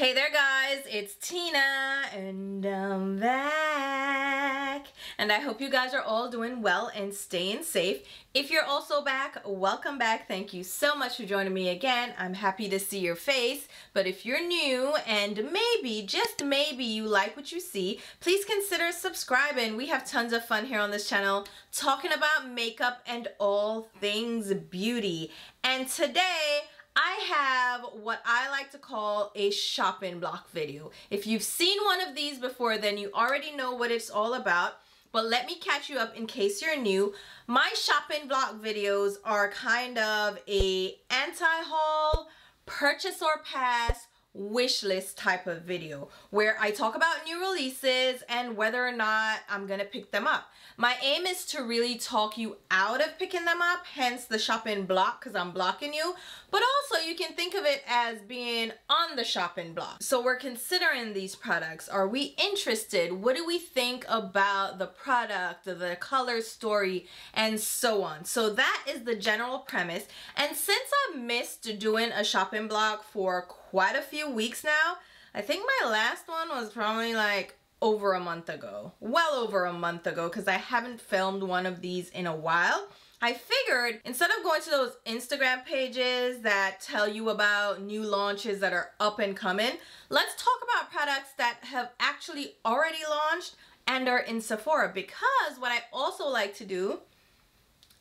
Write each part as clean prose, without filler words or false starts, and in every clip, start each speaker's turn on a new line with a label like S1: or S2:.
S1: Hey there guys, it's Tina and I'm back. And I hope you guys are all doing well and staying safe. If you're also back, welcome back. Thank you so much for joining me again. I'm happy to see your face. But if you're new and maybe, just maybe, you like what you see, please consider subscribing. We have tons of fun here on this channel talking about makeup and all things beauty. And today, I have what I like to call a shopping block video. If you've seen one of these before, then you already know what it's all about. But let me catch you up in case you're new. My shopping block videos are kind of a anti-haul, purchase or pass, wish list type of video where I talk about new releases and whether or not I'm gonna pick them up. My aim is to really talk you out of picking them up, hence the shopping block, because I'm blocking you, but also you can think of it as being on the shopping block. So we're considering these products. Are we interested? What do we think about the product, the color story, and so on? So that is the general premise. And since I've missed doing a shopping block for quite a few weeks now, I think my last one was probably like over a month ago, well over a month ago, because I haven't filmed one of these in a while. I figured instead of going to those Instagram pages that tell you about new launches that are up and coming, let's talk about products that have actually already launched and are in Sephora, because what I also like to do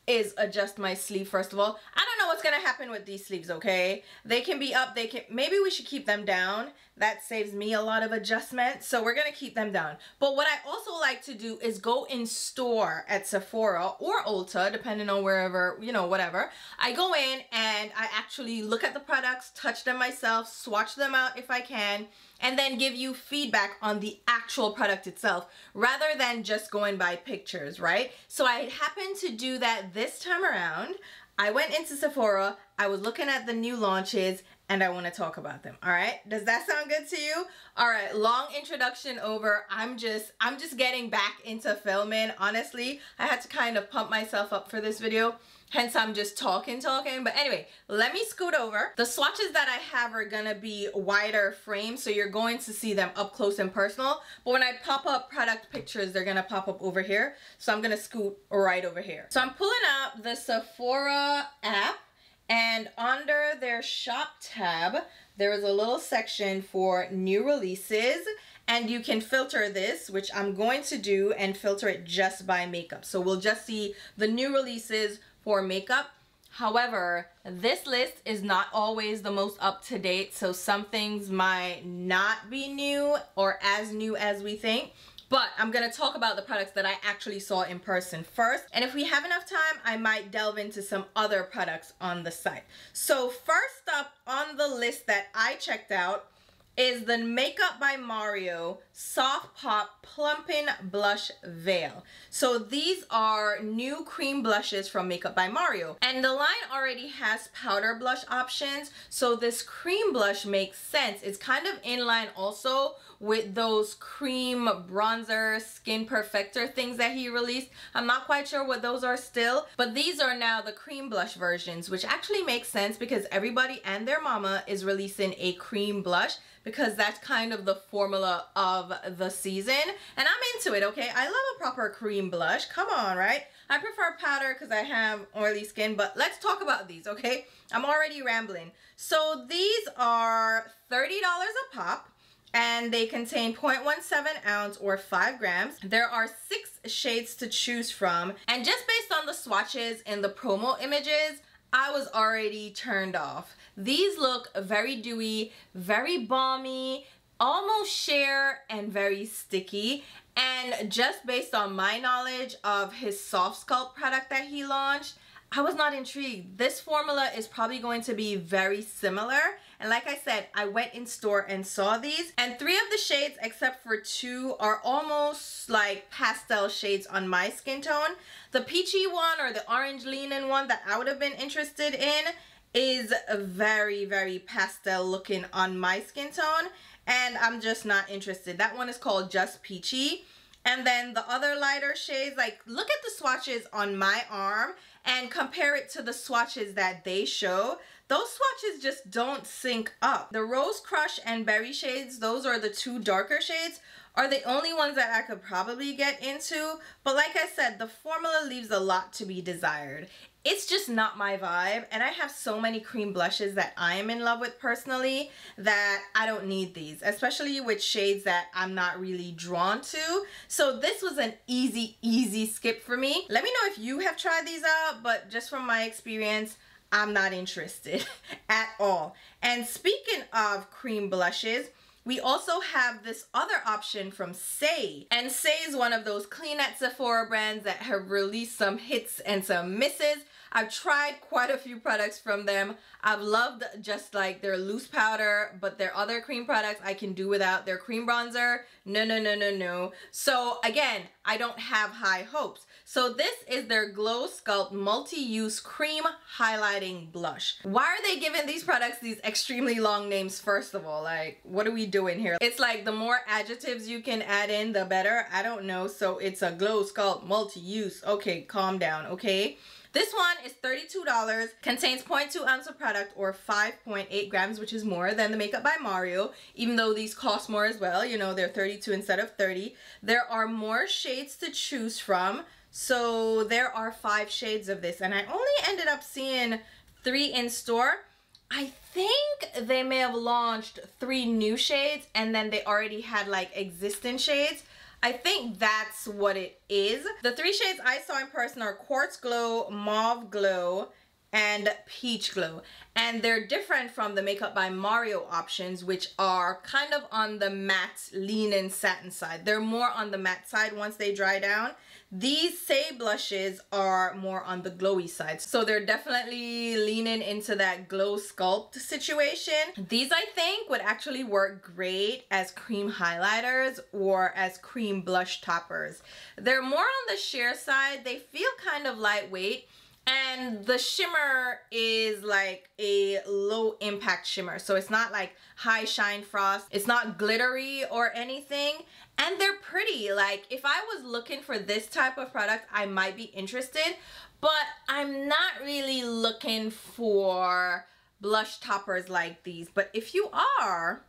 S1: is adjust my sleeve. First of all, I don't know what's gonna happen with these sleeves, okay? They can be up, maybe we should keep them down. That saves me a lot of adjustment, so we're gonna keep them down. But what I also like to do is go in store at Sephora or Ulta, depending on wherever, you know, whatever. I go in and I actually look at the products, touch them myself, swatch them out if I can, and then give you feedback on the actual product itself rather than just going by pictures, right? So I happened to do that this time around. I went into Sephora, I was looking at the new launches, and I want to talk about them. All right, does that sound good to you? All right, long introduction over. I'm just getting back into filming. Honestly, I had to kind of pump myself up for this video. Hence, I'm just talking. But anyway, let me scoot over. The swatches that I have are gonna be wider frame, so you're going to see them up close and personal. But when I pop up product pictures, they're gonna pop up over here. So I'm gonna scoot right over here. So I'm pulling up the Sephora app, and under their shop tab, there is a little section for new releases. And you can filter this, which I'm going to do, and filter it just by makeup. So we'll just see the new releases for makeup. However, this list is not always the most up-to-date, so some things might not be new or as new as we think. But I'm gonna talk about the products that I actually saw in person first. And if we have enough time, I might delve into some other products on the site. So first up on the list that I checked out is the Makeup by Mario Soft Pop Plumping Blush Veil. So these are new cream blushes from Makeup by Mario. And the line already has powder blush options, so this cream blush makes sense. It's kind of in line also with those cream bronzer, skin perfector things that he released. I'm not quite sure what those are still, but these are now the cream blush versions, which actually makes sense because everybody and their mama is releasing a cream blush, because that's kind of the formula of the season. And I'm into it, okay? I love a proper cream blush. Come on, right? I prefer powder because I have oily skin, but let's talk about these, okay? I'm already rambling. So these are $30 a pop, and they contain 0.17 ounce or 5 grams. There are 6 shades to choose from, and just based on the swatches and the promo images, I was already turned off. These look very dewy, very balmy, almost sheer, and very sticky. And just based on my knowledge of his Soft Sculpt product that he launched, I was not intrigued. This formula is probably going to be very similar. And like I said, I went in store and saw these, and 3 of the shades except for 2 are almost like pastel shades on my skin tone. The peachy one, or the orange leaning one that I would have been interested in, is very, very pastel looking on my skin tone, and I'm just not interested. That one is called Just Peachy. And then the other lighter shades, like, look at the swatches on my arm and compare it to the swatches that they show. those swatches just don't sync up. The Rose Crush and Berry shades, those are the two darker shades, are the only ones that I could probably get into. But like I said, the formula leaves a lot to be desired. It's just not my vibe, and I have so many cream blushes that I am in love with personally that I don't need these, especially with shades that I'm not really drawn to. So this was an easy skip for me. Let me know if you have tried these out, but just from my experience, I'm not interested at all. And speaking of cream blushes, we also have this other option from Saie. And Saie is one of those clean at Sephora brands that have released some hits and some misses. I've tried quite a few products from them. I've loved just like their loose powder, but their other cream products I can do without. Their cream bronzer, no. So again, I don't have high hopes. So this is their Glow Sculpt Multi-Use Cream Highlighting Blush. Why are they giving these products these extremely long names, first of all? Like, what are we doing here? It's like the more adjectives you can add in, the better. I don't know. So it's a Glow Sculpt Multi-Use. Okay, calm down, okay? This one is $32, contains 0.2 ounce of product or 5.8 grams, which is more than the Makeup by Mario, even though these cost more as well. You know, they're 32 instead of 30. There are more shades to choose from. So there are 5 shades of this, and I only ended up seeing 3 in store. I think they may have launched 3 new shades, and then they already had like existing shades. I think that's what it is. The 3 shades I saw in person are Quartz Glow, Mauve Glow, and Peach Glow. And they're different from the Makeup by Mario options, which are kind of on the matte, lean-in satin side. They're more on the matte side once they dry down. These Saie blushes are more on the glowy side. So they're definitely leaning into that glow sculpt situation. These I think would actually work great as cream highlighters or as cream blush toppers. They're more on the sheer side. They feel kind of lightweight. And the shimmer is like a low impact shimmer. So it's not like high shine frost. It's not glittery or anything. And they're pretty. Like if I was looking for this type of product, I might be interested. But I'm not really looking for blush toppers like these. But if you are,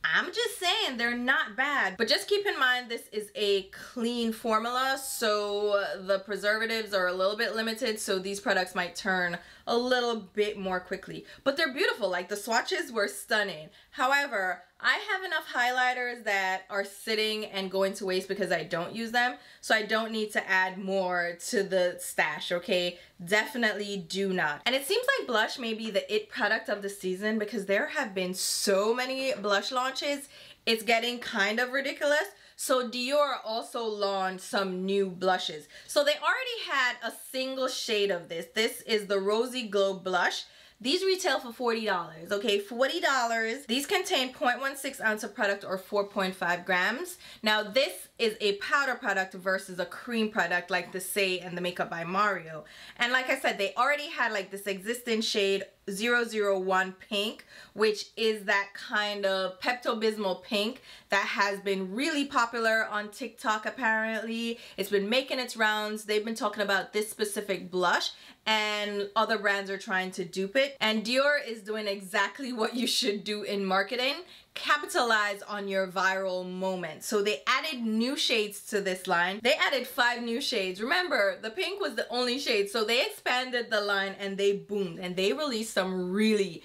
S1: I'm just saying they're not bad. But just keep in mind this is a clean formula, so the preservatives are a little bit limited, so these products might turn a little bit more quickly. But they're beautiful. Like the swatches were stunning. However, I have enough highlighters that are sitting and going to waste because I don't use them, so I don't need to add more to the stash, okay? Definitely do not. And it seems like blush may be the it product of the season because there have been so many blush launches. It's getting kind of ridiculous. So Dior also launched some new blushes. So they already had a single shade of this. This is the Rosy Glow Blush. These retail for $40, okay? $40. These contain 0.16 ounce of product or 4.5 grams. Now this is a powder product versus a cream product like the Saie and the Makeup by Mario. And like I said, they already had like this existing shade 001 Pink, which is that kind of Pepto-Bismol pink that has been really popular on TikTok apparently. It's been making its rounds. They've been talking about this specific blush and other brands are trying to dupe it. And Dior is doing exactly what you should do in marketing. Capitalize on your viral moment. So they added new shades to this line. They added 5 new shades. Remember, the pink was the only shade, so they expanded the line and they boomed and they released some really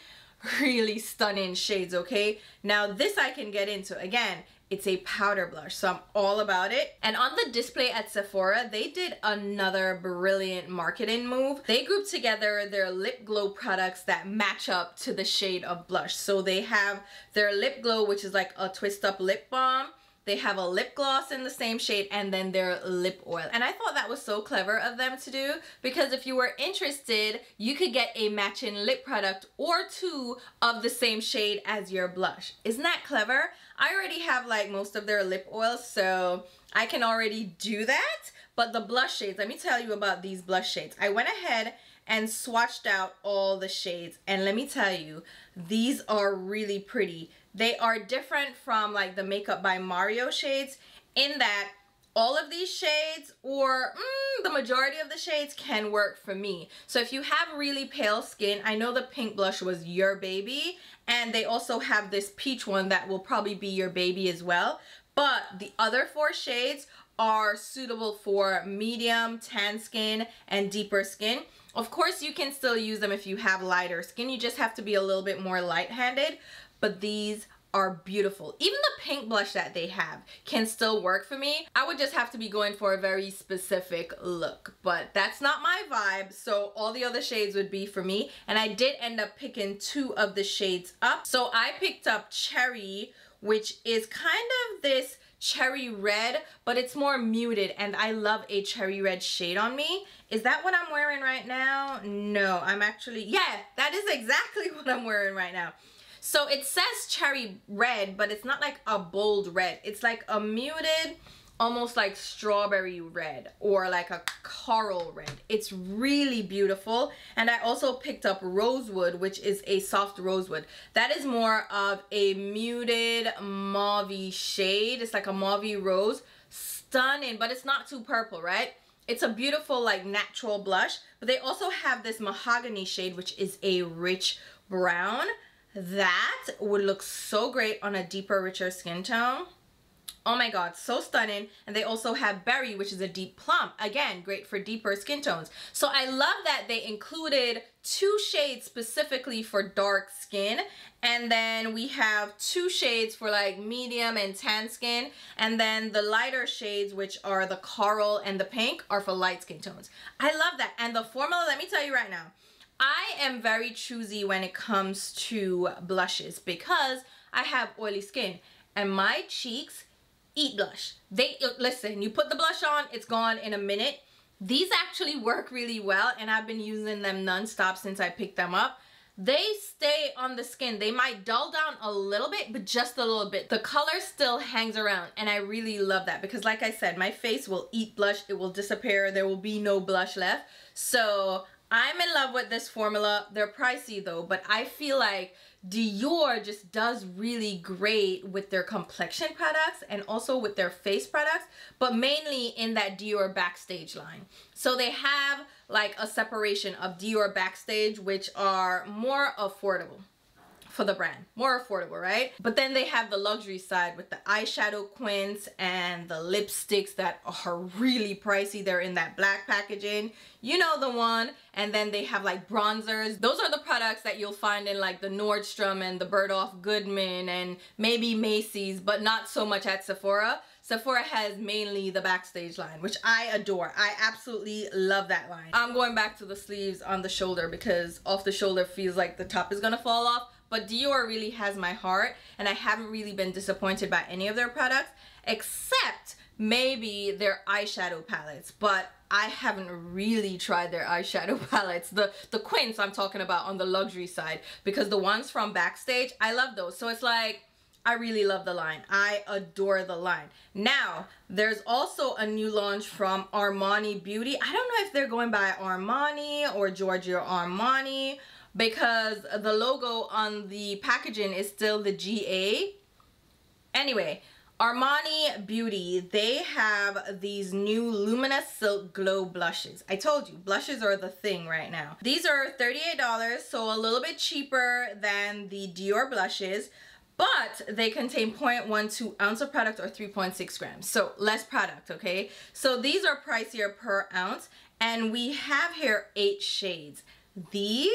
S1: stunning shades, okay? Now this I can get into. Again, it's a powder blush, so I'm all about it. And on the display at Sephora, they did another brilliant marketing move. They grouped together their lip glow products that match up to the shade of blush. So they have their lip glow, which is like a twist up lip balm. They have a lip gloss in the same shade, and then their lip oil. And I thought that was so clever of them to do, because if you were interested, you could get a matching lip product or 2 of the same shade as your blush. Isn't that clever? I already have like most of their lip oils, so I can already do that. But the blush shades, let me tell you about these blush shades. I went ahead and swatched out all the shades, and let me tell you, these are really pretty. They are different from like the Makeup by Mario shades in that all of these shades or the majority of the shades can work for me. So if you have really pale skin, I know the pink blush was your baby, and they also have this peach one that will probably be your baby as well. But the other 4 shades are suitable for medium, tan skin, and deeper skin. Of course, you can still use them if you have lighter skin. You just have to be a little bit more light-handed, but these are beautiful. Even the pink blush that they have can still work for me. I would just have to be going for a very specific look, but that's not my vibe, so all the other shades would be for me. And I did end up picking 2 of the shades up. So I picked up Cherry, which is kind of this cherry red, but it's more muted, and I love a cherry red shade on me. Is that what I'm wearing right now? No, I'm actually, yeah, that is exactly what I'm wearing right now. So it says cherry red, but it's not like a bold red. It's like a muted, almost like strawberry red or like a coral red. It's really beautiful. And I also picked up Rosewood, which is a soft rosewood. That is more of a muted mauve shade. It's like a mauve rose. Stunning, but it's not too purple, right? It's a beautiful like natural blush. But they also have this mahogany shade, which is a rich brown. That would look so great on a deeper, richer skin tone. Oh my god, so stunning. And they also have Berry, which is a deep plum. Again, great for deeper skin tones. So I love that they included 2 shades specifically for dark skin. And then we have 2 shades for like medium and tan skin. And then the lighter shades, which are the coral and the pink, are for light skin tones. I love that. And the formula, let me tell you right now, I am very choosy when it comes to blushes because I have oily skin and my cheeks eat blush. Listen, you put the blush on, it's gone in a minute. These actually work really well, and I've been using them non-stop since I picked them up. They stay on the skin. They might dull down a little bit, but just a little bit. The color still hangs around, and I really love that because like I said, my face will eat blush. It will disappear. There will be no blush left. So I'm in love with this formula. They're pricey though, but I feel like Dior just does really great with their complexion products and also with their face products, but mainly in that Dior Backstage line. So they have like a separation of Dior Backstage, which are more affordable for the brand, more affordable, right? But then they have the luxury side with the eyeshadow quints and the lipsticks that are really pricey. They're in that black packaging, you know the one. And then they have like bronzers. Those are the products that you'll find in like the Nordstrom and the Bergdorf Goodman and maybe Macy's, but not so much at Sephora. Sephora has mainly the Backstage line, which I adore. I absolutely love that line. I'm going back to the sleeves on the shoulder because off the shoulder feels like the top is gonna fall off. But Dior really has my heart, and I haven't really been disappointed by any of their products, except maybe their eyeshadow palettes. But I haven't really tried their eyeshadow palettes. The quints I'm talking about on the luxury side, because the ones from Backstage, I love those. So it's like, I really love the line. I adore the line. Now, there's also a new launch from Armani Beauty. I don't know if they're going by Armani or Giorgio Armani, because the logo on the packaging is still the GA. Anyway, Armani Beauty, they have these new Luminous Silk Glow blushes. I told you, blushes are the thing right now. These are $38, so a little bit cheaper than the Dior blushes, but they contain 0.12 ounce of product or 3.6 grams. So less product, okay? So these are pricier per ounce, and we have here 8 shades. These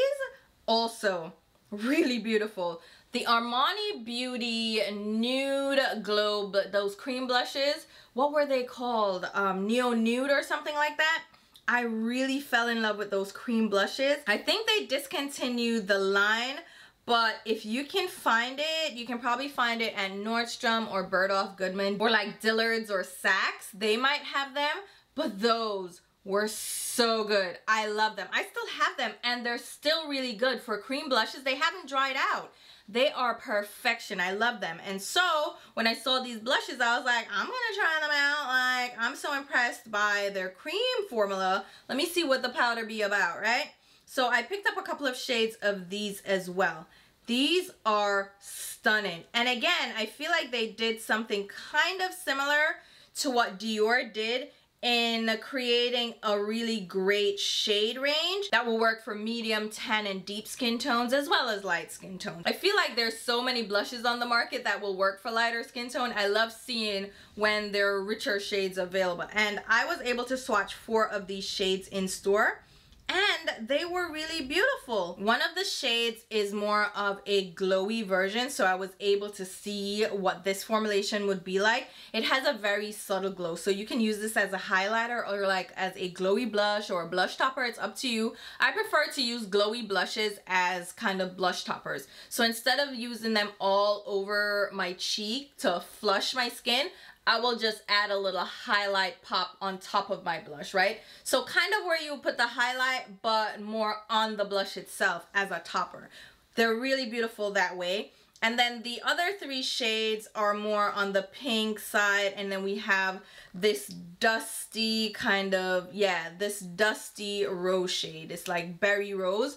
S1: also really beautiful. The Armani Beauty Nude Glow, those cream blushes, what were they called? Neo Nude or something like that. I really fell in love with those cream blushes. I think they discontinued the line, but if you can find it, you can probably find it at Nordstrom or Bergdorf Goodman or like Dillard's or Saks. They might have them, but those were so good. I love them. I still have them, and they're still really good for cream blushes. They haven't dried out. They are perfection. I love them. And so when I saw these blushes, I was like, I'm gonna try them out. Like, I'm so impressed by their cream formula. Let me see what the powder be about, right? So I picked up a couple of shades of these as well. These are stunning. And again, I feel like they did something kind of similar to what Dior did in creating a really great shade range that will work for medium, tan, and deep skin tones as well as light skin tones. I feel like there's so many blushes on the market that will work for lighter skin tone. I love seeing when there are richer shades available, and I was able to swatch 4 of these shades in store, and they were really beautiful. One of the shades is more of a glowy version, so I was able to see what this formulation would be like. It has a very subtle glow, so you can use this as a highlighter or like as a glowy blush or a blush topper. It's up to you. I prefer to use glowy blushes as kind of blush toppers. So instead of using them all over my cheek to flush my skin, I will just add a little highlight pop on top of my blush, right? So kind of where you put the highlight, but more on the blush itself as a topper. They're really beautiful that way. And then the other 3 shades are more on the pink side, and then we have this dusty kind of, yeah, this dusty rose shade. It's like berry rose.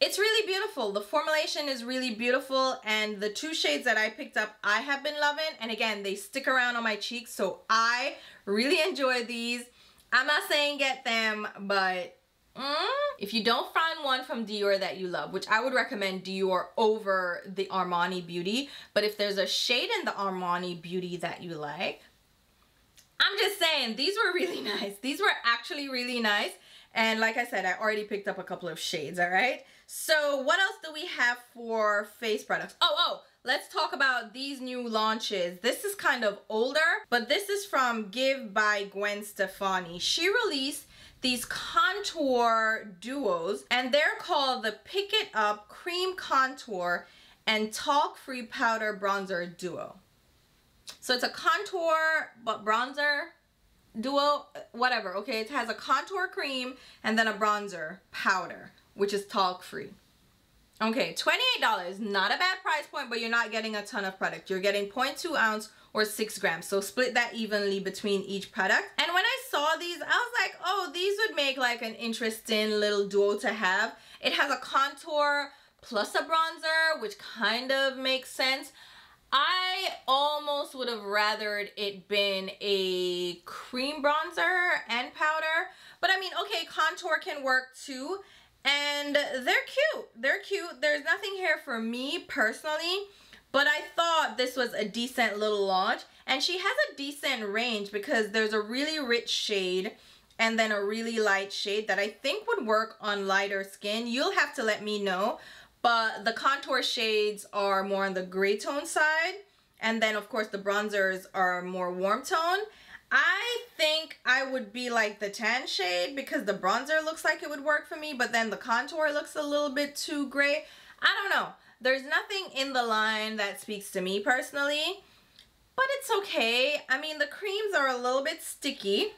S1: It's really beautiful. The formulation is really beautiful, and the 2 shades that I picked up I have been loving, and again, they stick around on my cheeks, so I really enjoy these. I'm not saying get them, but if you don't find one from Dior that you love, which I would recommend Dior over the Armani Beauty, but if there's a shade in the Armani Beauty that you like, I'm just saying these were really nice. These were actually really nice. And like I said, I already picked up a couple of shades, all right? So what else do we have for face products? Oh, let's talk about these new launches. This is kind of older, but this is from Give by Gwen Stefani. She released these contour duos, and they're called the Pick It Up Cream Contour and Talc Free Powder Bronzer Duo. So it's a contour but bronzer duo, whatever, okay? It has a contour cream and then a bronzer powder, which is talc free. Okay, $28, not a bad price point, but you're not getting a ton of product. You're getting 0.2 ounce or 6 grams, so split that evenly between each product. And when I saw these, I was like, oh, these would make like an interesting little duo to have. It has a contour plus a bronzer, which kind of makes sense. I almost would have rathered it been a cream bronzer and powder, but I mean, okay, contour can work too, and they're cute. They're cute. There's nothing here for me personally, but I thought this was a decent little launch, and she has a decent range because there's a really rich shade and then a really light shade that I think would work on lighter skin. You'll have to let me know. But the contour shades are more on the gray tone side. And then, of course, the bronzers are more warm tone. I think I would be like the tan shade because the bronzer looks like it would work for me. But then the contour looks a little bit too gray. I don't know. There's nothing in the line that speaks to me personally. But it's okay. I mean, the creams are a little bit sticky.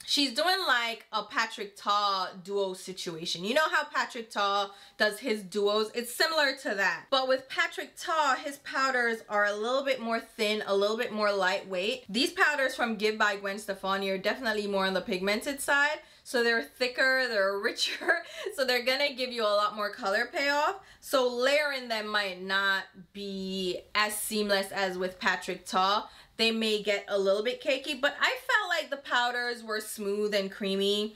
S1: She's doing like a Patrick Ta duo situation. You know how Patrick Ta does his duos? It's similar to that. But with Patrick Ta, his powders are a little bit more thin, a little bit more lightweight. These powders from Give by Gwen Stefani are definitely more on the pigmented side. So they're thicker, they're richer, so they're gonna give you a lot more color payoff. So layering them might not be as seamless as with Patrick Ta. They may get a little bit cakey, but I felt like the powders were smooth and creamy.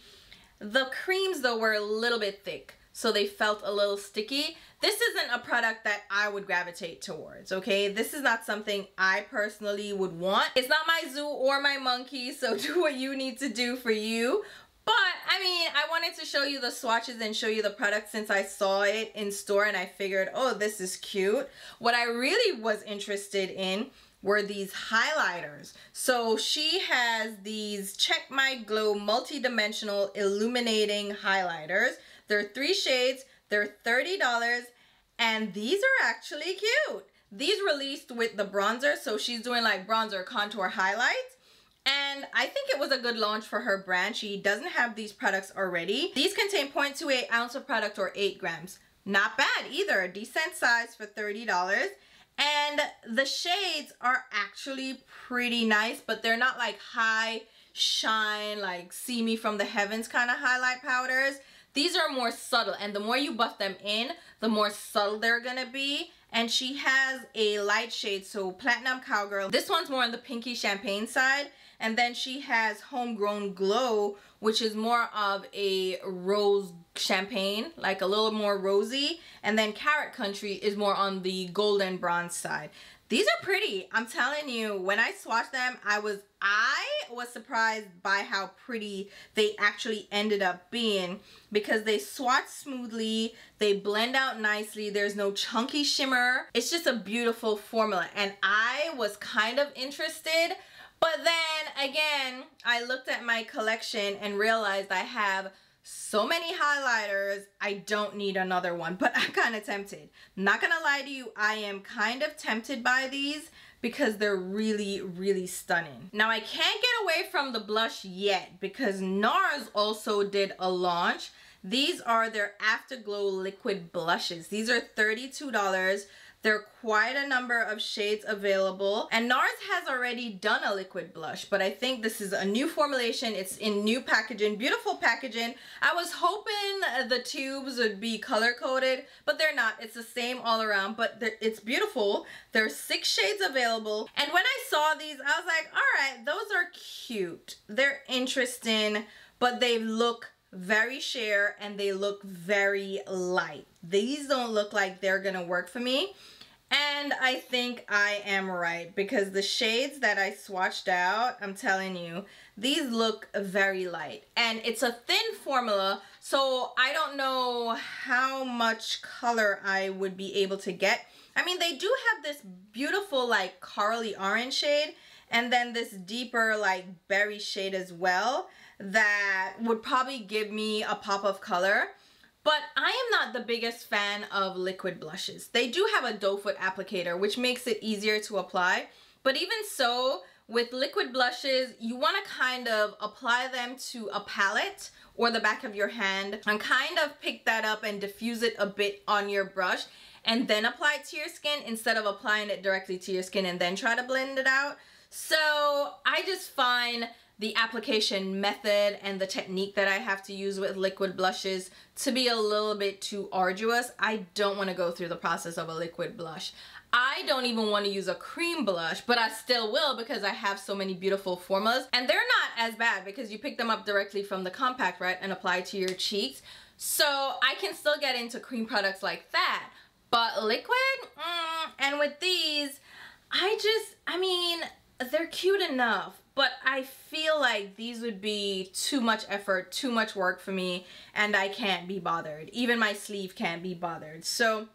S1: The creams though were a little bit thick, so they felt a little sticky. This isn't a product that I would gravitate towards, okay? This is not something I personally would want. It's not my zoo or my monkey, so do what you need to do for you. But, I mean, I wanted to show you the swatches and show you the product since I saw it in store and I figured, oh, this is cute. What I really was interested in were these highlighters. So she has these Check My Glow multi-dimensional illuminating highlighters. There are 3 shades, they're $30, and these are actually cute. These released with the bronzer, so she's doing like bronzer contour highlights. And I think it was a good launch for her brand. She doesn't have these products already. These contain 0.28 ounce of product or 8 grams. Not bad either, a decent size for $30. And the shades are actually pretty nice, but they're not like high shine, like see me from the heavens kind of highlight powders. These are more subtle, and the more you buff them in, the more subtle they're gonna be. and she has a light shade, so Platinum Cowgirl. This one's more on the pinky champagne side, and then she has Homegrown Glow, which is more of a rose champagne, like a little more rosy, and then Carrot Country is more on the golden bronze side. These are pretty. I'm telling you, when I swatched them, I was surprised by how pretty they actually ended up being, because they swatch smoothly, they blend out nicely, there's no chunky shimmer. It's just a beautiful formula, and I was kind of interested, but then again, I looked at my collection and realized I have so many highlighters, I don't need another one, but I'm kind of tempted. Not gonna lie to you, I am kind of tempted by these because they're really, really stunning. Now, I can't get away from the blush yet because NARS also did a launch. These are their Afterglow liquid blushes. These are $32. There are quite a number of shades available, and NARS has already done a liquid blush, but I think this is a new formulation. It's in new packaging, beautiful packaging. I was hoping the tubes would be color coded, but they're not. It's the same all around, but it's beautiful. There's 6 shades available, and when I saw these, I was like, all right, those are cute. They're interesting, but they look very sheer and they look very light. These don't look like they're gonna work for me, and I think I am right, because the shades that I swatched out, I'm telling you, these look very light, and it's a thin formula, so I don't know how much color I would be able to get. I mean, they do have this beautiful like corally orange shade, and then this deeper like berry shade as well, that would probably give me a pop of color. But I am not the biggest fan of liquid blushes. They do have a doe foot applicator, which makes it easier to apply. But even so, with liquid blushes, you want to kind of apply them to a palette or the back of your hand and kind of pick that up and diffuse it a bit on your brush and then apply it to your skin instead of applying it directly to your skin and then try to blend it out. So I just find the application method and the technique that I have to use with liquid blushes to be a little bit too arduous. I don't want to go through the process of a liquid blush. I don't even want to use a cream blush, but I still will because I have so many beautiful formulas, and they're not as bad because you pick them up directly from the compact, right, and apply to your cheeks. So I can still get into cream products like that, but liquid, and with these, I mean, they're cute enough, but I feel like these would be too much effort, too much work for me, and I can't be bothered. Even my sleeve can't be bothered. So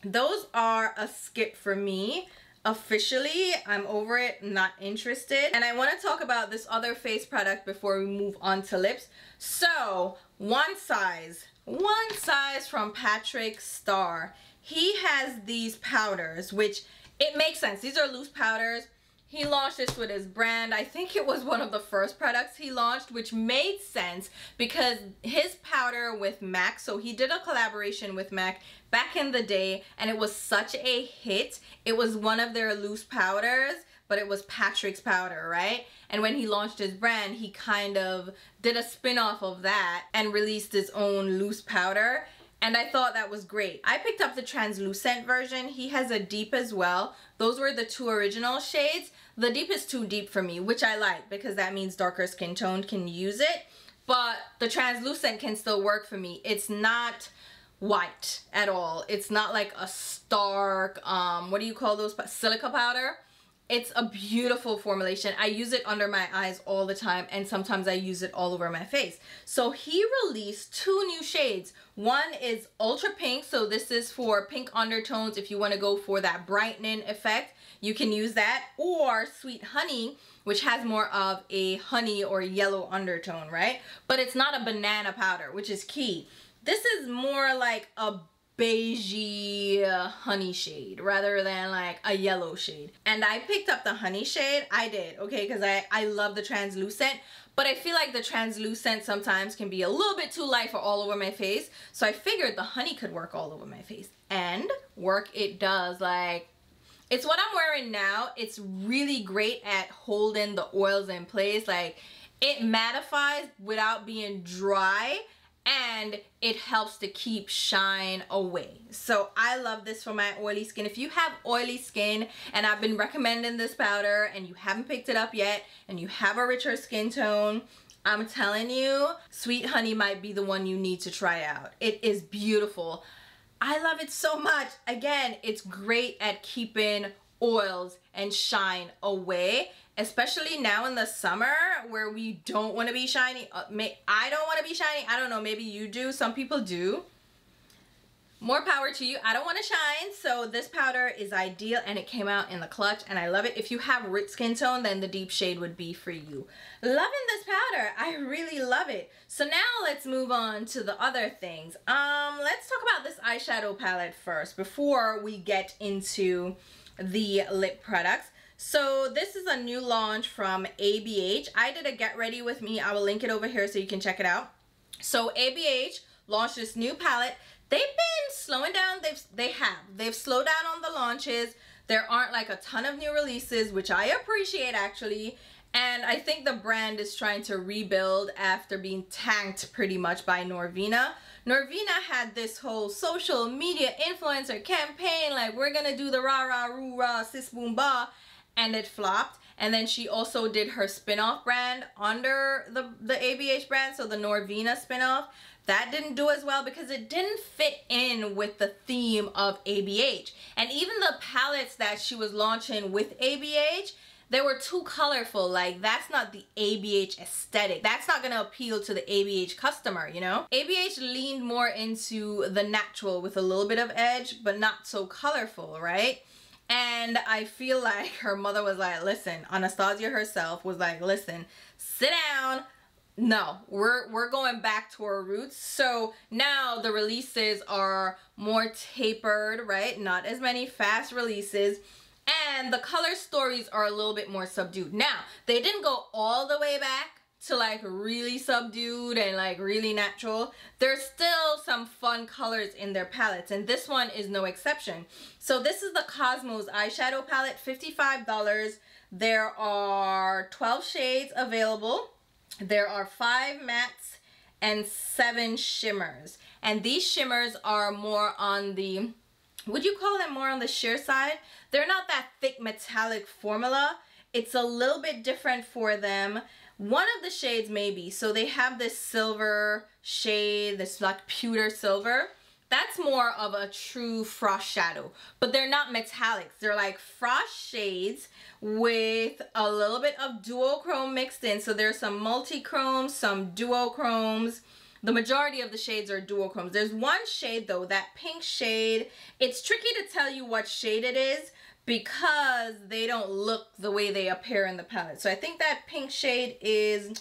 S1: those are a skip for me. Officially, I'm over it, not interested. And I want to talk about this other face product before we move on to lips. So, one size from Patrick Starr. He has these powders, which it makes sense. These are loose powders. He launched this with his brand. I think it was one of the first products he launched, which made sense because his powder with MAC, so he did a collaboration with MAC back in the day, and it was such a hit. It was one of their loose powders, but it was Patrick's powder, right? And when he launched his brand, he kind of did a spin-off of that and released his own loose powder. And I thought that was great. I picked up the translucent version. He has a deep as well. Those were the 2 original shades. The deep is too deep for me, which I like because that means darker skin tone can use it. But the translucent can still work for me. It's not white at all. It's not like a stark, what do you call those? Silica powder. It's a beautiful formulation. I use it under my eyes all the time, and sometimes I use it all over my face. So he released 2 new shades. One is Ultra Pink, so this is for pink undertones. If you want to go for that brightening effect, you can use that. Or Sweet Honey, which has more of a honey or yellow undertone, right? But it's not a banana powder, which is key. This is more like a beigey honey shade rather than like a yellow shade. And I picked up the honey shade. I did, okay, because I love the translucent, but I feel like the translucent sometimes can be a little bit too light for all over my face. So I figured the honey could work all over my face, and work it does. Like, it's what I'm wearing now. It's really great at holding the oils in place. Like, it mattifies without being dry, and it helps to keep shine away. So I love this for my oily skin. If you have oily skin and I've been recommending this powder and you haven't picked it up yet and you have a richer skin tone, I'm telling you, Sweet Honey might be the one you need to try out. It is beautiful. I love it so much. Again, it's great at keeping oils and shine away, especially now in the summer where we don't want to be shiny. I don't want to be shiny. I don't know, maybe you do. Some people do. More power to you. I don't want to shine, so this powder is ideal, and it came out in the clutch, and I love it. If you have rich skin tone, then the deep shade would be for you. Loving this powder. I really love it. So now let's move on to the other things. Let's talk about this eyeshadow palette first before we get into the lip products. So this is a new launch from ABH. I did a get ready with me. I will link it over here so you can check it out. So ABH launched this new palette. They've been slowing down. They've slowed down on the launches. There aren't like a ton of new releases, which I appreciate actually. And I think the brand is trying to rebuild after being tanked pretty much by Norvina. Norvina had this whole social media influencer campaign, like we're gonna do the rah rah roo rah sis boom ba, and it flopped. And then she also did her spin-off brand under the ABH brand, so the Norvina spin-off. That didn't do as well because it didn't fit in with the theme of ABH. And even the palettes that she was launching with ABH, they were too colorful. Like, that's not the ABH aesthetic. That's not gonna appeal to the ABH customer, you know? ABH leaned more into the natural with a little bit of edge, but not so colorful, right? And I feel like her mother was like, listen, Anastasia herself was like, listen, sit down. No, we're going back to our roots. So now the releases are more tapered, right? Not as many fast releases. And the color stories are a little bit more subdued. Now, they didn't go all the way back to like really subdued and like really natural. There's still some fun colors in their palettes, and this one is no exception. So this is the Cosmos eyeshadow palette, $55. There are 12 shades available. There are 5 mattes and 7 shimmers. And these shimmers are more on the, would you call them more on the sheer side? They're not that thick metallic formula. It's a little bit different for them. One of the shades maybe. So they have this silver shade, this like pewter silver. That's more of a true frost shadow, but they're not metallics. They're like frost shades with a little bit of duochrome mixed in. So there's some multi-chromes, some duochromes. The majority of the shades are duochromes. There's one shade though, that pink shade. It's tricky to tell you what shade it is because they don't look the way they appear in the palette. So I think that pink shade is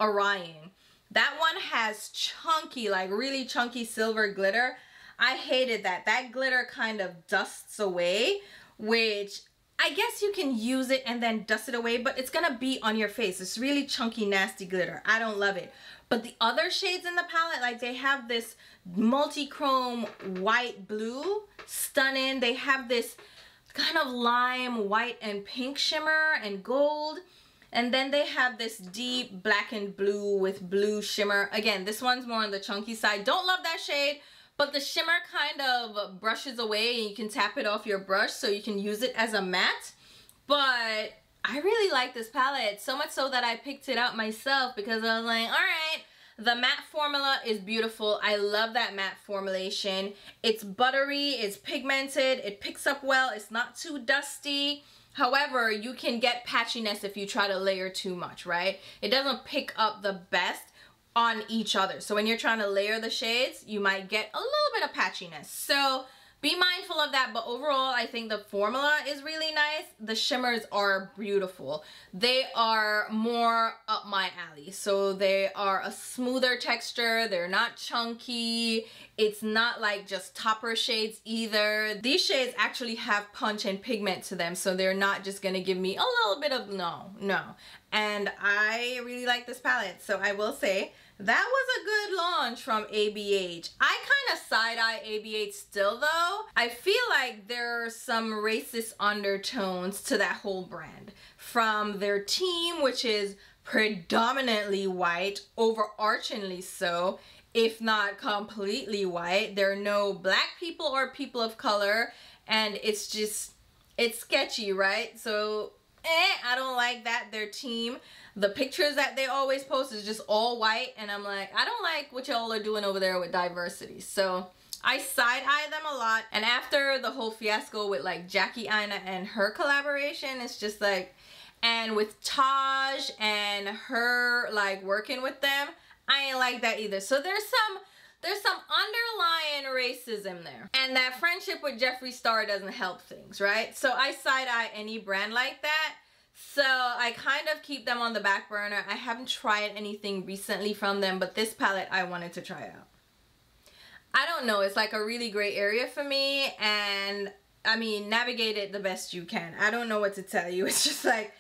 S1: Orion. That one has chunky, like really chunky silver glitter. I hated that. That glitter kind of dusts away, which I guess you can use it and then dust it away, but it's gonna be on your face. It's really chunky, nasty glitter. I don't love it. But the other shades in the palette, like they have this multi-chrome white blue, stunning. They have this kind of lime white and pink shimmer and gold. And then they have this deep black and blue with blue shimmer. Again, this one's more on the chunky side. Don't love that shade. But the shimmer kind of brushes away and you can tap it off your brush so you can use it as a matte. But I really like this palette, so much so that I picked it out myself because I was like, all right, the matte formula is beautiful. I love that matte formulation. It's buttery, it's pigmented, it picks up well, it's not too dusty. However, you can get patchiness if you try to layer too much, right? It doesn't pick up the best on each other. So when you're trying to layer the shades, you might get a little bit of patchiness. So be mindful of that, but overall, I think the formula is really nice. The shimmers are beautiful. They are more up my alley. So they are a smoother texture. They're not chunky. It's not like just topper shades either. These shades actually have punch and pigment to them, so they're not just gonna give me a little bit of no. And I really like this palette, so I will say that was a good launch from ABH. I kind of side-eye ABH still though. I feel like there are some racist undertones to that whole brand. From their team, which is predominantly white, overarchingly so. if not completely white. There are no black people or people of color, and it's just, it's sketchy, right? So I don't like that. Their team, the pictures that they always post is just all white, and I'm like, I don't like what y'all are doing over there with diversity. So I side-eye them a lot, and after the whole fiasco with like Jackie Aina and her collaboration, it's just like, and with Taj and her like working with them, I ain't like that either. So there's some underlying racism there, and that friendship with Jeffree Star doesn't help things, right? So I side-eye any brand like that. So I kind of keep them on the back burner. I haven't tried anything recently from them, but this palette I wanted to try out. I don't know, it's like a really great area for me, and I mean, navigate it the best you can. I don't know what to tell you. It's just like,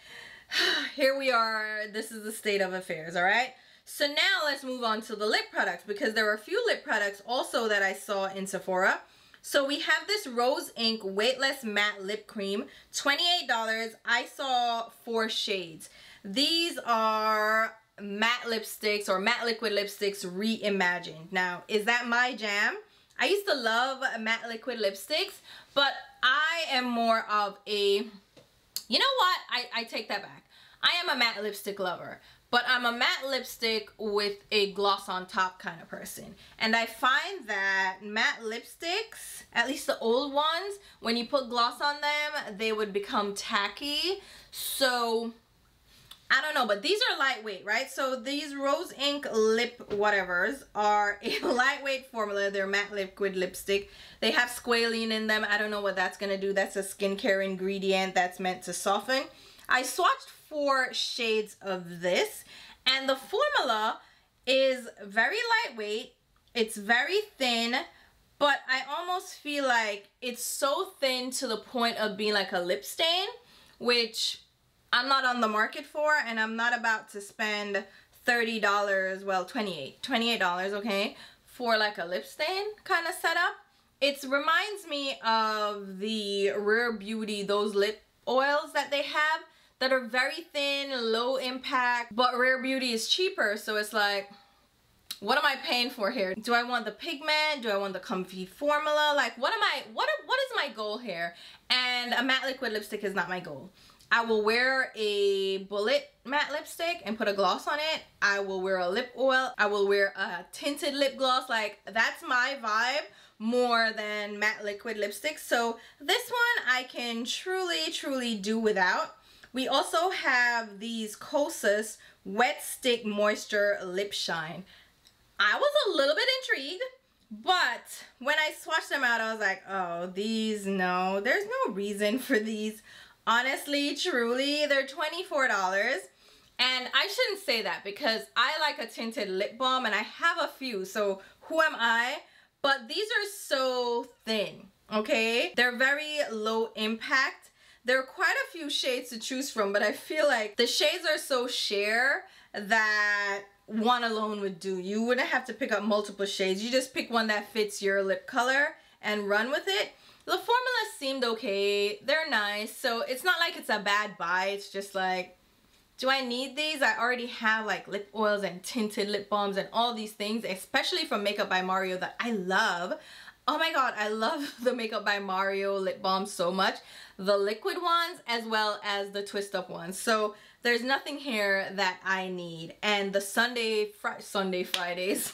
S1: here we are, this is the state of affairs, all right? So now let's move on to the lip products, because there were a few lip products also that I saw in Sephora. So we have this Rose Inc Weightless Matte Lip Cream, $28. I saw 4 shades. These are matte lipsticks or matte liquid lipsticks reimagined. Now, is that my jam? I used to love matte liquid lipsticks, but I am more of a, you know what? I take that back. I am a matte lipstick lover, but I'm a matte lipstick with a gloss on top kind of person. And I find that matte lipsticks, at least the old ones, when you put gloss on them, they would become tacky. So I don't know, but these are lightweight, right? So these Rose Inc lip whatevers are a lightweight formula. They're matte liquid lipstick. They have squalene in them. I don't know what that's gonna do. That's a skincare ingredient that's meant to soften. I swatched 4 shades of this, and the formula is very lightweight. It's very thin, but I almost feel like it's so thin to the point of being like a lip stain, which I'm not on the market for, and I'm not about to spend $30, well, $28, okay, for like a lip stain kind of setup. It reminds me of the Rare Beauty, those lip oils that they have that are very thin, low impact, but Rare Beauty is cheaper, so it's like, what am I paying for here? Do I want the pigment? Do I want the comfy formula? Like, what is my goal here? And a matte liquid lipstick is not my goal. I will wear a bullet matte lipstick and put a gloss on it. I will wear a lip oil. I will wear a tinted lip gloss. Like, that's my vibe more than matte liquid lipstick. So this one I can truly do without. We also have these Kosas Wet Stick Moisture Lip Shine. I was a little bit intrigued, but when I swatched them out, I was like, oh, these, no, there's no reason for these. Honestly, truly, they're $24. And I shouldn't say that because I like a tinted lip balm and I have a few, so who am I? But these are so thin, okay? They're very low impact. There are quite a few shades to choose from, but I feel like the shades are so sheer that one alone would do. You wouldn't have to pick up multiple shades. You just pick one that fits your lip color and run with it. The formula seemed okay. They're nice. So it's not like it's a bad buy. It's just like, do I need these? I already have like lip oils and tinted lip balms and all these things, especially from Makeup by Mario that I love. Oh my god, I love the Makeup by Mario lip balm so much. The liquid ones as well as the twist up ones. So there's nothing here that I need. And the Sunday Fridays.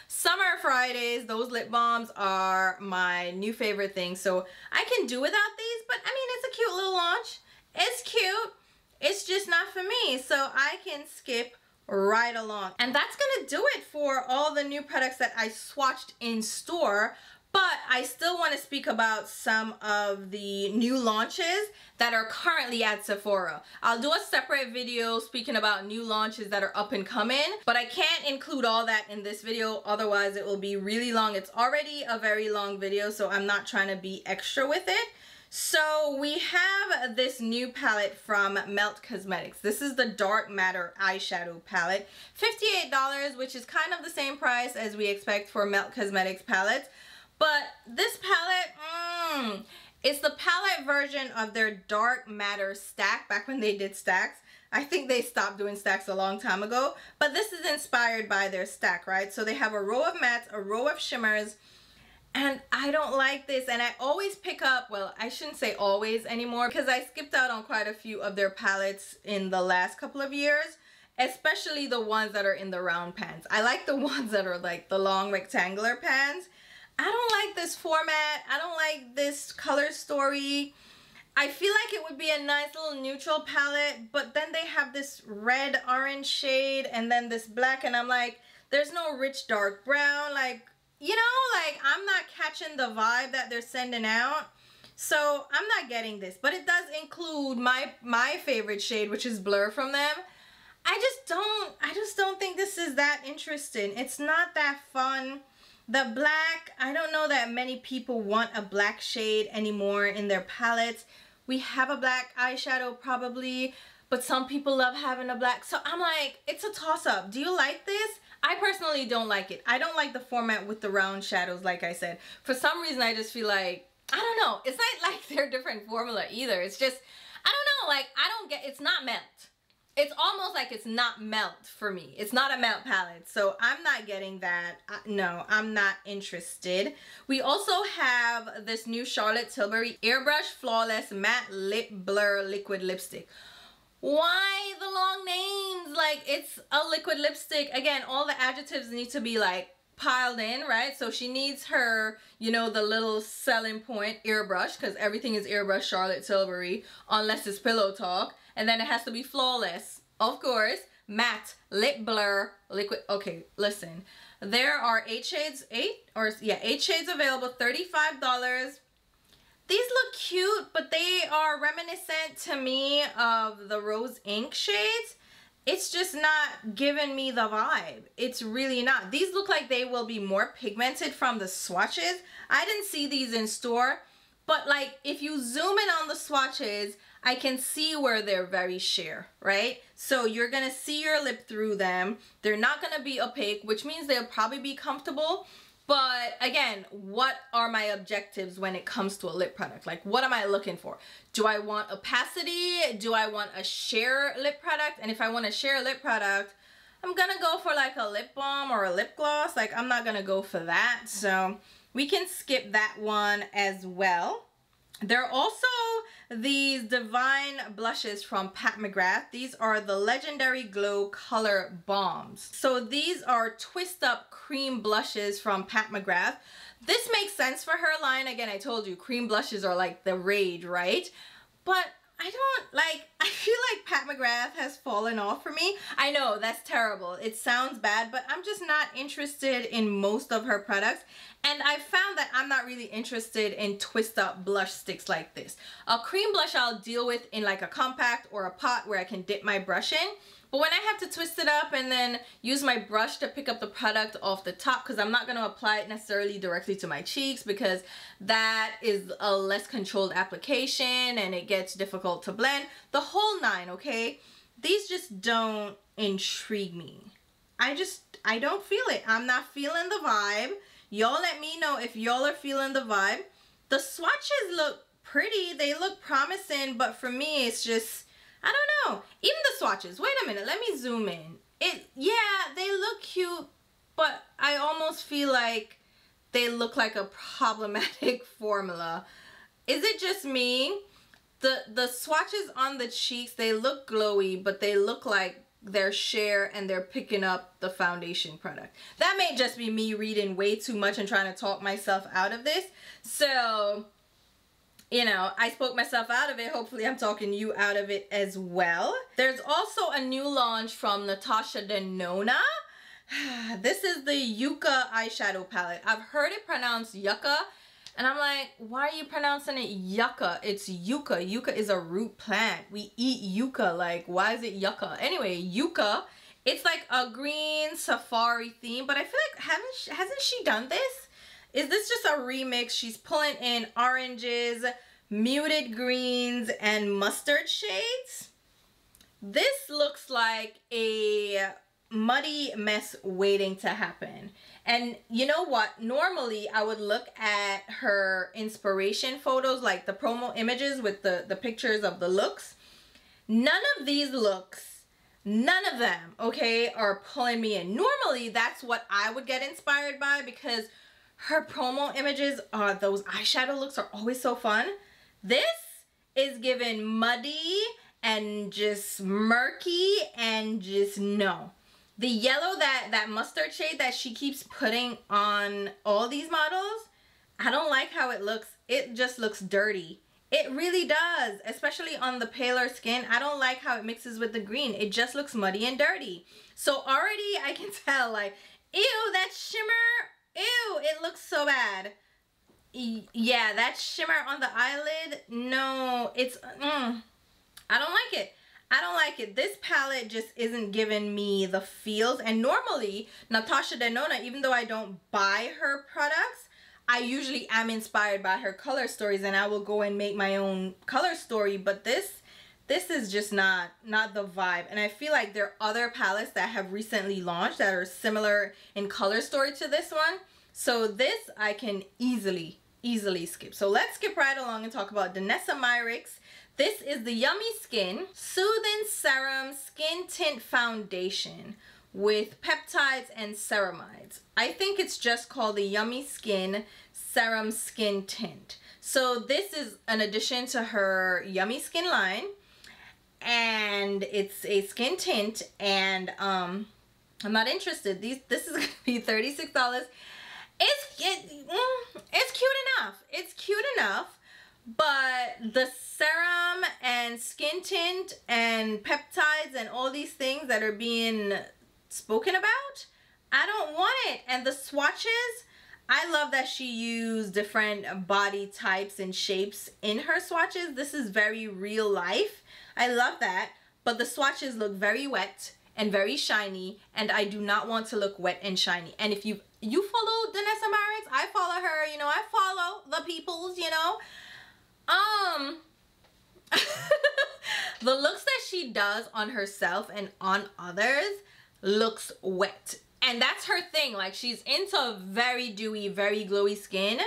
S1: Summer Fridays, those lip balms are my new favorite thing. So I can do without these, but I mean, it's a cute little launch. It's cute. It's just not for me. So I can skip right along. And that's gonna do it for all the new products that I swatched in store. But I still want to speak about some of the new launches that are currently at Sephora. I'll do a separate video speaking about new launches that are up and coming, but I can't include all that in this video, otherwise it will be really long. It's already a very long video, so I'm not trying to be extra with it. So we have this new palette from Melt Cosmetics. This is the Dark Matter eyeshadow palette. $58, which is kind of the same price as we expect for Melt Cosmetics palettes. But this palette, It's the palette version of their Dark Matter stack, back when they did stacks. I think they stopped doing stacks a long time ago, but this is inspired by their stack, right? So they have a row of mattes, a row of shimmers, and I don't like this. And I always pick up, well, I shouldn't say always anymore, because I skipped out on quite a few of their palettes in the last couple of years, especially the ones that are in the round pans. I like the ones that are like the long rectangular pans. I don't like this format. I don't like this color story. I feel like it would be a nice little neutral palette, but then they have this red orange shade and then this black, and I'm like, there's no rich dark brown. Like, you know, like I'm not catching the vibe that they're sending out. So I'm not getting this, but it does include my favorite shade, which is Blur from them. I just don't think this is that interesting. It's not that fun. The black, I don't know that many people want a black shade anymore in their palettes. We have a black eyeshadow probably, but some people love having a black. So I'm like, it's a toss-up. Do you like this? I personally don't like it. I don't like the format with the round shadows, like I said. For some reason, I just feel like, I don't know. It's not like they're different formula either. It's just, I don't know. Like, I don't get, it's not melt. It's almost like it's not melt for me. It's not a melt palette. So I'm not getting that. No, I'm not interested. We also have this new Charlotte Tilbury Airbrush Flawless Matte Lip Blur Liquid Lipstick. Why the long names? Like, it's a liquid lipstick. Again, all the adjectives need to be like piled in, right? So she needs her, you know, the little selling point, airbrush, because everything is airbrush Charlotte Tilbury, unless it's Pillow Talk. And then it has to be flawless, of course, matte, lip blur, liquid. Okay, listen, there are 8 shades available, $35. These look cute, but they are reminiscent to me of the Rose Ink shades. It's just not giving me the vibe. It's really not. These look like they will be more pigmented from the swatches. I didn't see these in store, but like if you zoom in on the swatches, I can see where they're very sheer, right? So you're gonna see your lip through them. They're not gonna be opaque, which means they'll probably be comfortable. But again, what are my objectives when it comes to a lip product? Like, what am I looking for? Do I want opacity? Do I want a sheer lip product? And if I want a sheer lip product, I'm gonna go for like a lip balm or a lip gloss. Like, I'm not gonna go for that. So we can skip that one as well. There are also these Divine blushes from Pat McGrath. These are the Legendary Glow Color Bombs. So these are twist up cream blushes from Pat McGrath. This makes sense for her line. Again, I told you cream blushes are like the rage, right? But I don't like, I feel like Pat McGrath has fallen off for me. I know that's terrible. It sounds bad, but I'm just not interested in most of her products. And I found that I'm not really interested in twist up blush sticks like this. A cream blush I'll deal with in like a compact or a pot where I can dip my brush in. But when I have to twist it up and then use my brush to pick up the product off the top, because I'm not going to apply it necessarily directly to my cheeks because that is a less controlled application and it gets difficult to blend. The whole nine, okay? These just don't intrigue me. I don't feel it. I'm not feeling the vibe. Y'all let me know if y'all are feeling the vibe. The swatches look pretty. They look promising, but for me, it's just, I don't know. Even the swatches. Wait a minute. Let me zoom in. Yeah, they look cute, but I almost feel like they look like a problematic formula. Is it just me? The swatches on the cheeks, they look glowy, but they look like they're sheer and they're picking up the foundation product. That may just be me reading way too much and trying to talk myself out of this. So, you know, I spoke myself out of it. Hopefully I'm talking you out of it as well. There's also a new launch from Natasha Denona. This is the Yucca eyeshadow palette. I've heard it pronounced yucca, and I'm like, why are you pronouncing it yucca? It's yucca. Yucca is a root plant. We eat yucca. Like, why is it yucca? Anyway, yucca. It's like a green safari theme, but I feel like hasn't she done this? Is this just a remix? She's pulling in oranges, muted greens, and mustard shades. This looks like a muddy mess waiting to happen. And you know what? Normally, I would look at her inspiration photos, like the promo images with the pictures of the looks. None of these looks, none of them, okay, are pulling me in. Normally, that's what I would get inspired by because her promo images, those eyeshadow looks are always so fun. This is given muddy and just murky and just no. The yellow, that mustard shade that she keeps putting on all these models, I don't like how it looks. It just looks dirty. It really does, especially on the paler skin. I don't like how it mixes with the green. It just looks muddy and dirty. So already I can tell, like, ew, that shimmer, ew, it looks so bad. Yeah, that shimmer on the eyelid, no, it's, I don't like it. I don't like it. This palette just isn't giving me the feels. And normally, Natasha Denona, even though I don't buy her products, I usually am inspired by her color stories and I will go and make my own color story. But this is just not the vibe. And I feel like there are other palettes that have recently launched that are similar in color story to this one. So this I can easily skip. So let's skip right along and talk about Danessa Myricks. This is the Yummy Skin Soothing Serum Skin Tint Foundation with peptides and ceramides. I think it's just called the Yummy Skin Serum Skin Tint. So this is an addition to her Yummy Skin line, and it's a skin tint, and I'm not interested. This is gonna be $36. It's cute enough. It's cute enough. But the serum and skin tint and peptides and all these things that are being spoken about, I don't want it. And the swatches, I love that she used different body types and shapes in her swatches. This is very real life. I love that. But the swatches look very wet and very shiny, and I do not want to look wet and shiny. And if you follow Danessa Myricks, I follow her, you know, I follow the peoples, you know. The looks that she does on herself and on others looks wet, and that's her thing. Like, she's into very dewy, very glowy skin.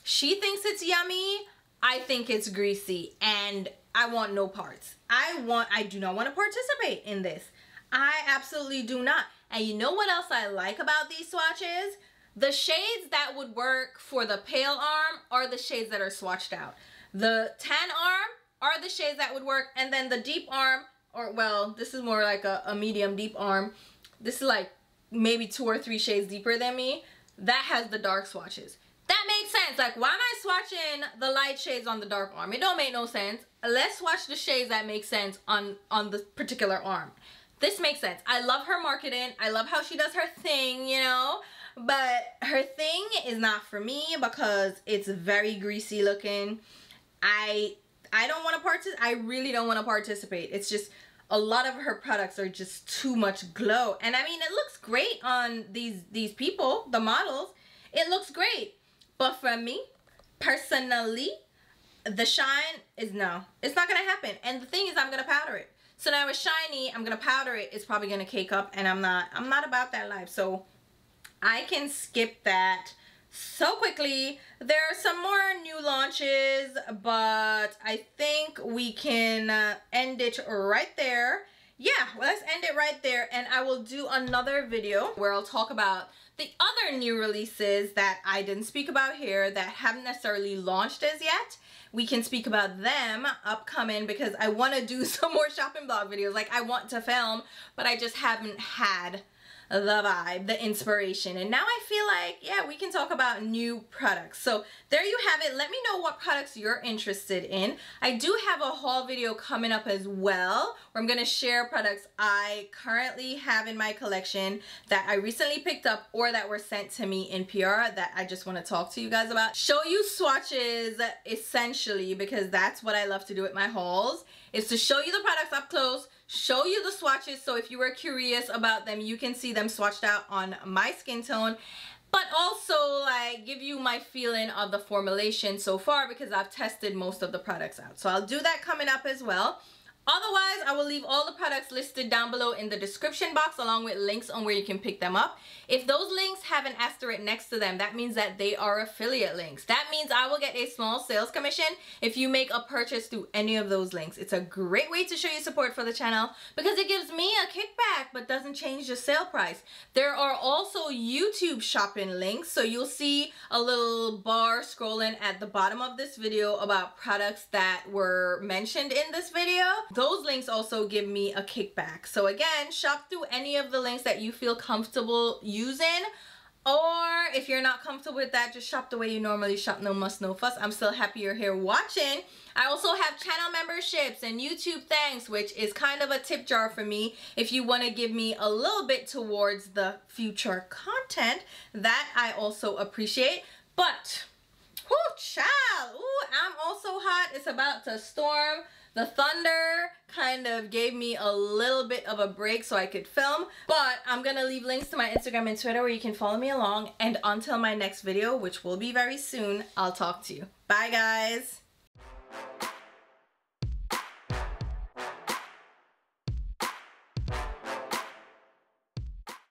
S1: She thinks it's yummy, I think it's greasy, and I want no parts. I do not want to participate in this. I absolutely do not. And you know what else I like about these swatches? The shades that would work for the pale arm are the shades that are swatched out. The tan arm are the shades that would work, and then the deep arm, or well, this is more like a medium deep arm. This is like maybe 2 or 3 shades deeper than me. That has the dark swatches. That makes sense. Like, why am I swatching the light shades on the dark arm? It don't make no sense. Let's swatch the shades that make sense on the particular arm. This makes sense. I love her marketing. I love how she does her thing, you know. But her thing is not for me because it's very greasy looking. I don't want to participate. I really don't want to participate. It's just a lot of her products are just too much glow. And I mean, it looks great on these people, the models. It looks great. But for me, personally, the shine is no. It's not going to happen. And the thing is, I'm going to powder it. So now it's shiny, I'm going to powder it. It's probably going to cake up, and I'm not about that life. So I can skip that so quickly. There are some more new launches, but I think we can end it right there. Yeah, well, let's end it right there, and I will do another video where I'll talk about the other new releases that I didn't speak about here that haven't necessarily launched as yet. We can speak about them upcoming because I want to do some more shopping blog videos. Like, I want to film, but I just haven't had the vibe, the inspiration. And now I feel like, yeah, we can talk about new products. So there you have it. Let me know what products you're interested in. I do have a haul video coming up as well, where I'm going to share products I currently have in my collection that I recently picked up or that were sent to me in PR that I just want to talk to you guys about. Show you swatches, essentially, because that's what I love to do with my hauls, is to show you the products up close, show you the swatches, so if you were curious about them, you can see them swatched out on my skin tone, but also like give you my feeling of the formulation so far because I've tested most of the products out. So I'll do that coming up as well. Otherwise, I will leave all the products listed down below in the description box along with links on where you can pick them up. If those links have an asterisk next to them, that means that they are affiliate links. That means I will get a small sales commission if you make a purchase through any of those links. It's a great way to show your support for the channel because it gives me a kickback but doesn't change the sale price. There are also YouTube shopping links, so you'll see a little bar scrolling at the bottom of this video about products that were mentioned in this video. Those links also give me a kickback. So again, shop through any of the links that you feel comfortable using, or if you're not comfortable with that, just shop the way you normally shop. No muss, no fuss. I'm still happy you're here watching. I also have channel memberships and YouTube thanks, which is kind of a tip jar for me if you want to give me a little bit towards the future content. That I also appreciate. But whoo, child, ooh, I'm also hot. It's about to storm. The thunder kind of gave me a little bit of a break so I could film, but I'm gonna leave links to my Instagram and Twitter where you can follow me along. And until my next video, which will be very soon, I'll talk to you. Bye, guys.